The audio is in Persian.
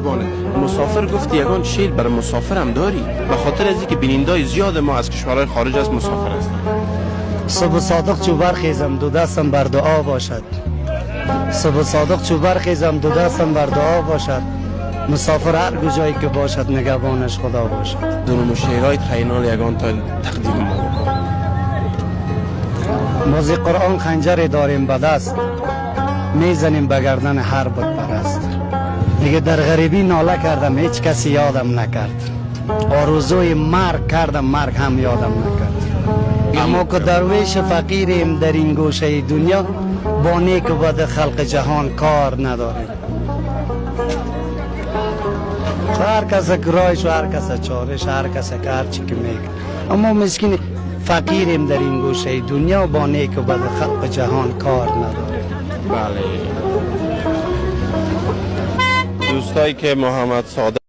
قربانه. مسافر گفتی یگان شیر برای مسافر هم داری؟ به خاطر از اینکه بینندای زیاد ما از کشورهای خارج از مسافر هستند. صبح صادق چو برخیزم دو دستم بر دعا باشد. صبح صادق چو برخیزم دو دستم بر دعا باشد. مسافر هر کجایی که باشد نگهبانش خدا باشد. دونم شیرهای خینال یگان تا تقدیم ما بکن. ما زی قرآن خنجری داریم به دست، میزنیم به گردن هر بت پرست. دیگه در غریبی ناله کردم هیچ کسی یادم نکرد. آرزوی مرگ کردم مرگ هم یادم نکرد. اما که درویش فقیریم در این گوشه دنیا، با نیک و بد خلق جهان کار نداریم. هر کس گرایش و هر کس چارش، هر کس که هر چی که میگه، اما مسکین فقیریم در این گوشه دنیا، با نیک و بد خلق جهان کار نداریم. بله دوستایی که محمد صادق